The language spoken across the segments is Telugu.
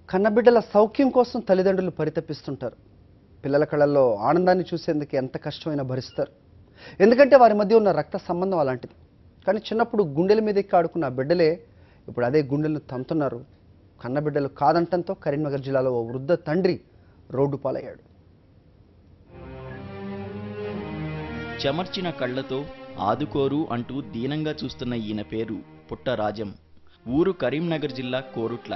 కన్నబిడ్డల సౌఖ్యం కోసం తల్లిదండ్రులు పరితపిస్తుంటారు. పిల్లల కళ్ళల్లో ఆనందాన్ని చూసేందుకు ఎంత కష్టమైనా భరిస్తారు. ఎందుకంటే వారి మధ్య ఉన్న రక్త సంబంధం అలాంటిది. కానీ చిన్నప్పుడు గుండెల మీద ఎక్కి ఆడుకున్న ఆ బిడ్డలే ఇప్పుడు అదే గుండెలను తంతున్నారు. కన్నబిడ్డలు కాదంటంతో కరీంనగర్ జిల్లాలో ఓ వృద్ధ తండ్రి రోడ్డు పాలయ్యాడు. చెమర్చిన కళ్లతో ఆదుకోరు అంటూ దీనంగా చూస్తున్న ఈయన పేరు పుట్ట రాజం. ఊరు కరీంనగర్ జిల్లా కోరుట్ల.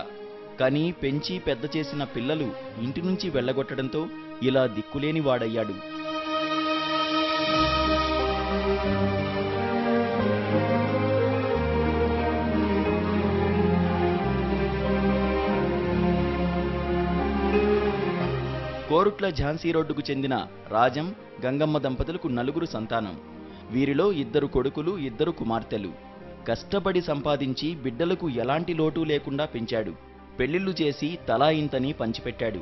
కానీ పెంచి పెద్ద చేసిన పిల్లలు ఇంటి నుంచి వెళ్లగొట్టడంతో ఇలా దిక్కులేని వాడయ్యాడు. కోరుట్ల ఝాన్సీ రోడ్డుకు చెందిన రాజం, గంగమ్మ దంపతులకు 4 సంతానం. వీరిలో 2 కొడుకులు, 2 కుమార్తెలు. కష్టపడి సంపాదించి బిడ్డలకు ఎలాంటి లోటు లేకుండా పెంచాడు. పెళ్లిళ్లు చేసి తలా ఇంతని పంచిపెట్టాడు.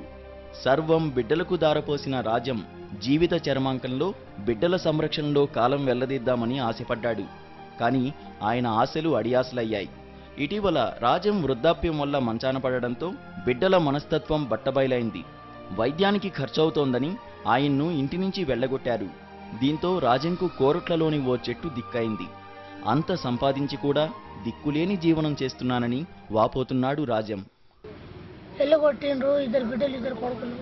సర్వం బిడ్డలకు దారపోసిన రాజం జీవిత చరమాంకంలో బిడ్డల సంరక్షణలో కాలం వెళ్లదీద్దామని ఆశపడ్డాడు. కానీ ఆయన ఆశలు అడియాసలయ్యాయి. ఇటీవల రాజం వృద్ధాప్యం వల్ల మంచాన పడడంతో బిడ్డల మనస్తత్వం బట్టబయలైంది. వైద్యానికి ఖర్చవుతోందని ఆయన్ను ఇంటి నుంచి వెళ్లగొట్టారు. దీంతో రాజంకు కోరుట్లలోని ఓ చెట్టు దిక్కైంది. అంత సంపాదించి కూడా దిక్కులేని జీవనం చేస్తున్నానని వాపోతున్నాడు రాజం. వెళ్ళగొట్టిండ్రు, 2 బిడ్డలు 2 కొడుకులు,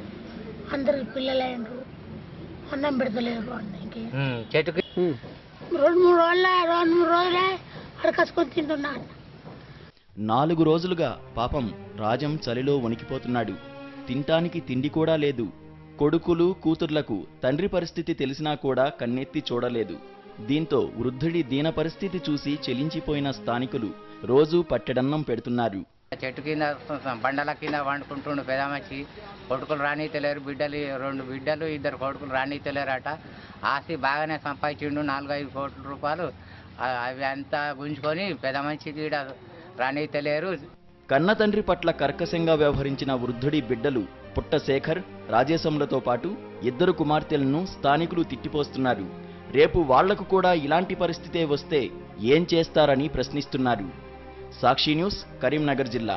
అందరికి పిల్లలైండ్రు, అన్నం పెడతలేరు. అన్నకి చెట్టుకి 2-3 రోజులే అడకసుకొని తింటున్నా. 4 రోజులుగా పాపం రాజం చలిలో వణికిపోతున్నాడు. తింటానికి తిండి కూడా లేదు. కొడుకులు, కూతుర్లకు తండ్రి పరిస్థితి తెలిసినా కూడా కన్నెత్తి చూడలేదు. దీంతో వృద్ధుడి దీన పరిస్థితి చూసి చెలించిపోయిన స్థానికులు రోజూ పట్టెడన్నం పెడుతున్నారు. చెట్టు కింద బండల కింద వండుకుంటుండు పెదమచ్చి. కొడుకులు రానీతలేరు, 2 బిడ్డలు 2 కొడుకులు రానీతలేరట. ఆస్తి బాగానే సంపాదించిండు, 4-5 కోట్ల రూపాయలు. అవి అంతా గుంజుకొని పెదమచ్చి ఈడ రానీతలేరు. కన్న తండ్రి పట్ల కర్కశంగా వ్యవహరించిన వృద్ధుడి బిడ్డలు పుట్ట శేఖర్, రాజేశంలతో పాటు 2 కుమార్తెలను స్థానికులు తిట్టిపోస్తున్నారు. రేపు వాళ్లకు కూడా ఇలాంటి పరిస్థితే వస్తే ఏం చేస్తారని ప్రశ్నిస్తున్నారు. సాక్షి న్యూస్, కరీంనగర్ జిల్లా.